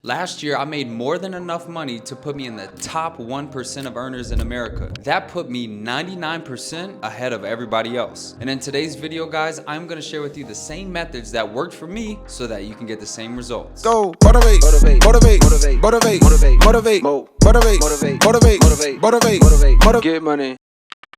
Last year, I made more than enough money to put me in the top 1% of earners in America. That put me 99% ahead of everybody else. And in today's video, guys, I'm gonna share with you the same methods that worked for me so that you can get the same results. Go motivate, motivate, motivate, motivate, motivate, motivate, motivate, motivate, motivate, motivate, motivate, motivate, get money.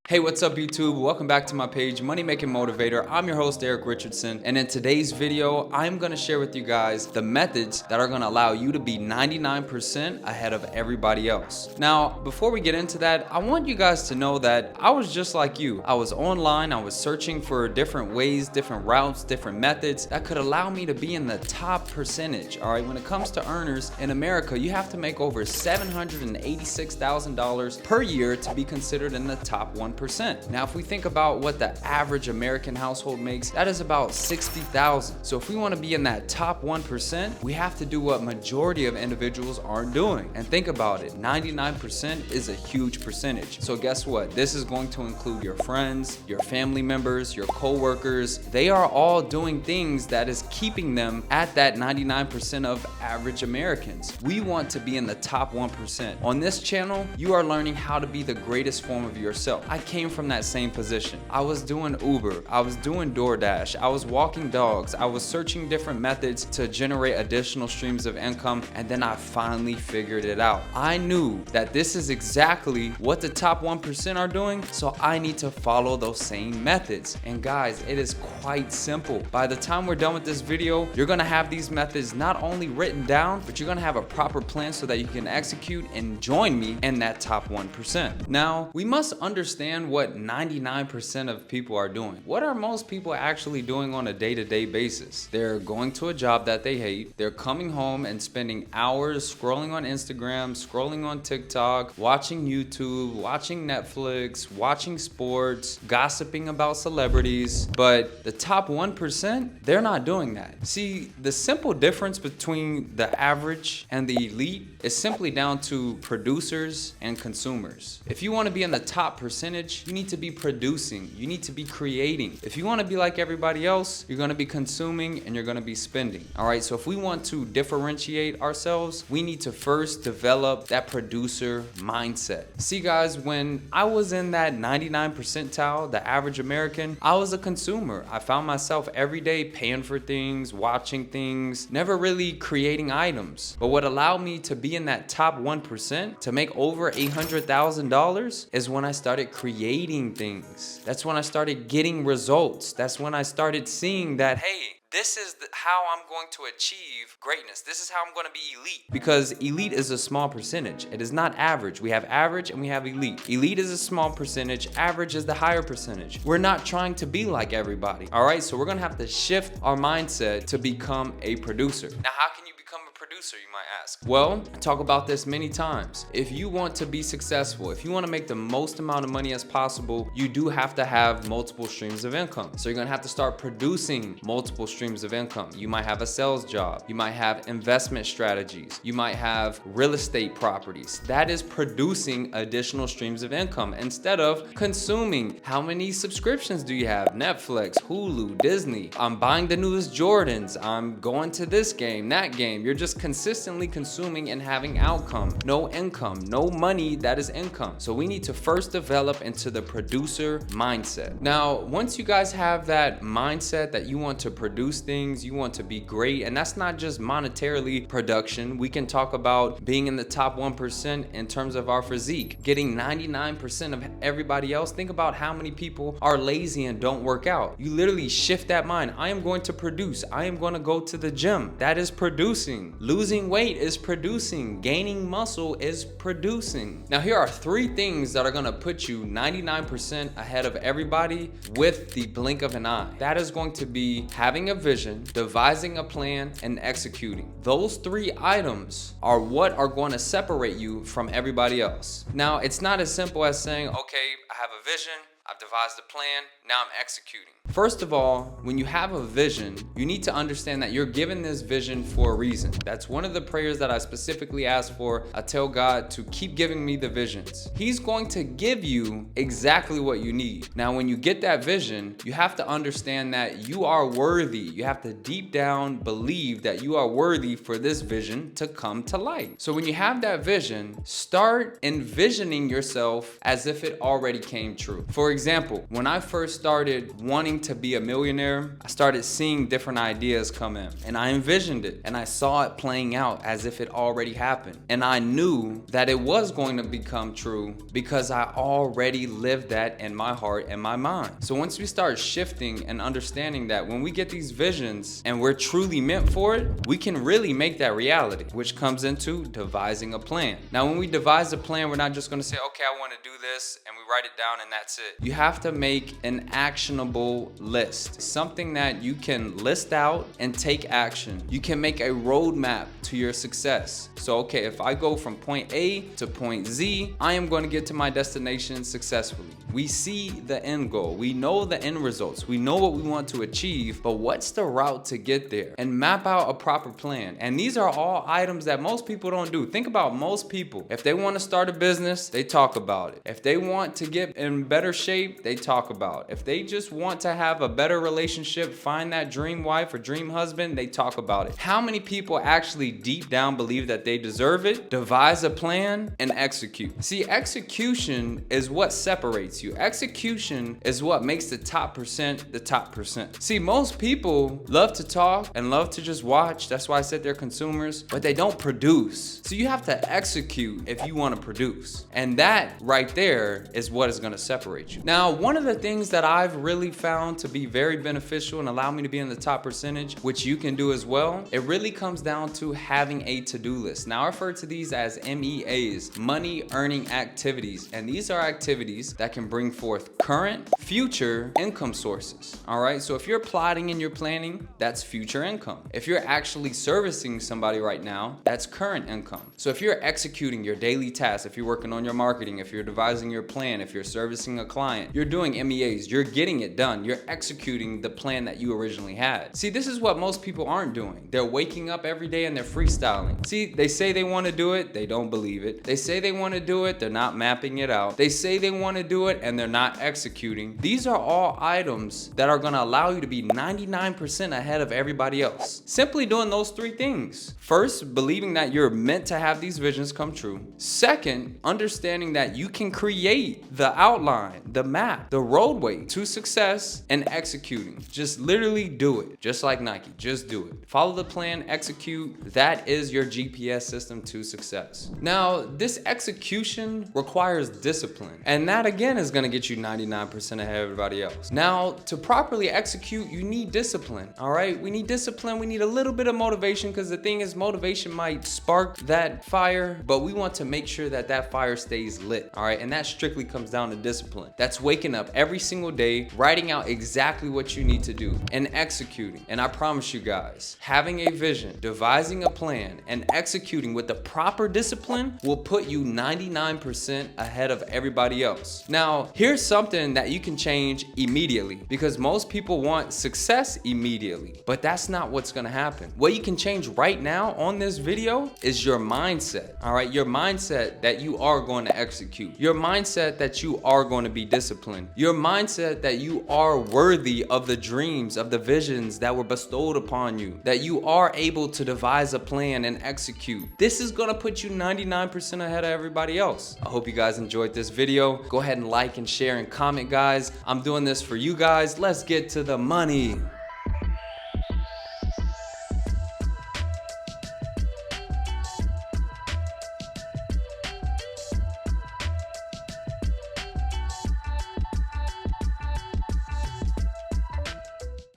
Hey, what's up YouTube? Welcome back to my page, Money Making Motivator. I'm your host, Eric Richardson. And in today's video, I'm gonna share with you guys the methods that are gonna allow you to be 99% ahead of everybody else. Now, before we get into that, I want you guys to know that I was just like you. I was online, I was searching for different ways, different routes, different methods that could allow me to be in the top percentage. All right, when it comes to earners in America, you have to make over $786,000 per year to be considered in the top 1%. Now, if we think about what the average American household makes, that is about $60,000. So if we want to be in that top 1%, we have to do what majority of individuals aren't doing. And think about it, 99% is a huge percentage. So guess what? This is going to include your friends, your family members, your co-workers. They are all doing things that is keeping them at that 99% of average Americans. We want to be in the top 1%. On this channel, you are learning how to be the greatest form of yourself. I came from that same position. I was doing Uber, I was doing DoorDash, I was walking dogs, I was searching different methods to generate additional streams of income, and then I finally figured it out. I knew that this is exactly what the top 1% are doing, so I need to follow those same methods. And guys, it is quite simple. By the time we're done with this video, you're gonna have these methods not only written down, but you're gonna have a proper plan so that you can execute and join me in that top 1%. Now, we must understand what 99% of people are doing. What are most people actually doing on a day-to-day basis? They're going to a job that they hate. They're coming home and spending hours scrolling on Instagram, scrolling on TikTok, watching YouTube, watching Netflix, watching sports, gossiping about celebrities. But the top 1%, they're not doing that. See, the simple difference between the average and the elite is simply down to producers and consumers. If you want to be in the top percentage, you need to be producing, you need to be creating. If you want to be like everybody else, you're going to be consuming and you're going to be spending. All right, so if we want to differentiate ourselves, we need to first develop that producer mindset. See guys, when I was in that 99 percentile, the average American, I was a consumer. I found myself every day paying for things, watching things, never really creating items. But what allowed me to be in that top 1%, to make over $800,000, is when I started creating things. That's when I started getting results. That's when I started seeing that, hey, this is how I'm going to achieve greatness. This is how I'm going to be elite. Because elite is a small percentage. It is not average. We have average and we have elite. Elite is a small percentage. Average is the higher percentage. We're not trying to be like everybody. All right, so we're going to have to shift our mindset to become a producer. Now, how can you become a producer, you might ask? Well, I talk about this many times. If you want to be successful, if you want to make the most amount of money as possible, you do have to have multiple streams of income. So you're going to have to start producing multiple streams of income. You might have a sales job. You might have investment strategies. You might have real estate properties. That is producing additional streams of income instead of consuming. How many subscriptions do you have? Netflix, Hulu, Disney. I'm buying the newest Jordans. I'm going to this game, that game. You're just consistently consuming and having outcome. No income, no money that is income. So we need to first develop into the producer mindset. Now, once you guys have that mindset that you want to produce things, you want to be great, and that's not just monetarily production. We can talk about being in the top 1% in terms of our physique, getting 99% of everybody else. Think about how many people are lazy and don't work out. You literally shift that mind. I am going to produce. I am going to go to the gym. That is producing. Losing weight is producing. Gaining muscle is producing. Now, here are 3 things that are going to put you 99% ahead of everybody with the blink of an eye. That is going to be having a vision, devising a plan, and executing. Those 3 items are what are going to separate you from everybody else. Now, it's not as simple as saying, okay, I have a vision, I've devised a plan, now I'm executing. First of all, when you have a vision, you need to understand that you're given this vision for a reason. That's one of the prayers that I specifically ask for. I tell God to keep giving me the visions. He's going to give you exactly what you need. Now, when you get that vision, you have to understand that you are worthy. You have to deep down believe that you are worthy for this vision to come to light. So when you have that vision, start envisioning yourself as if it already came true. For example, when I first started wanting to be a millionaire, I started seeing different ideas come in and I envisioned it and I saw it playing out as if it already happened. And I knew that it was going to become true because I already lived that in my heart and my mind. So once we start shifting and understanding that when we get these visions and we're truly meant for it, we can really make that reality, which comes into devising a plan. Now, when we devise a plan, we're not just going to say, okay, I want to do this, and we write it down and that's it. You have to make an actionable list, something that you can list out and take action. You can make a roadmap to your success. So, okay, if I go from point A to point Z, I am going to get to my destination successfully. We see the end goal. We know the end results. We know what we want to achieve, but what's the route to get there? And map out a proper plan. And these are all items that most people don't do. Think about most people. If they want to start a business, they talk about it. If they want to get in better shape, they talk about it. If they just want to have a better relationship, find that dream wife or dream husband, they talk about it. How many people actually deep down believe that they deserve it, devise a plan, and execute? See, execution is what separates you. Execution is what makes the top percent the top percent. See, most people love to talk and love to just watch. That's why I said they're consumers, but they don't produce. So you have to execute if you want to produce. And that right there is what is going to separate you. Now, one of the things that I've really found to be very beneficial and allow me to be in the top percentage, which you can do as well, it really comes down to having a to-do list. Now, I refer to these as MEAs, money earning activities. And these are activities that can bring forth current, future income sources. All right. So if you're plotting and you're planning, that's future income. If you're actually servicing somebody right now, that's current income. So if you're executing your daily tasks, if you're working on your marketing, if you're devising your plan, if you're servicing a client, you're doing MEAs, you're getting it done. You're executing the plan that you originally had. See, this is what most people aren't doing. They're waking up every day and they're freestyling. See, they say they want to do it, they don't believe it. They say they want to do it, they're not mapping it out. They say they want to do it and they're not executing. These are all items that are going to allow you to be 99% ahead of everybody else. Simply doing those three things. First, believing that you're meant to have these visions come true. Second, understanding that you can create the outline, the map, the roadway to success, and executing. Just literally do it. Just like Nike, just do it. Follow the plan, execute. That is your GPS system to success. Now, this execution requires discipline. And that again is going to get you 99% ahead of everybody else. Now, to properly execute, you need discipline. All right. We need discipline. We need a little bit of motivation, because the thing is, motivation might spark that fire, but we want to make sure that that fire stays lit. All right. And that strictly comes down to discipline. That's waking up every single day, writing out exactly what you need to do and executing. And I promise you guys, having a vision, devising a plan, and executing with the proper discipline will put you 99% ahead of everybody else. Now, here's something that you can change immediately, because most people want success immediately, but that's not what's going to happen. What you can change right now on this video is your mindset. All right. Your mindset that you are going to execute, your mindset that you are going to be disciplined, your mindset that you are worthy of the dreams, of the visions that were bestowed upon you, that you are able to devise a plan and execute. This is going to put you 99% ahead of everybody else. I hope you guys enjoyed this video. Go ahead and like and share and comment, guys. I'm doing this for you guys. Let's get to the money.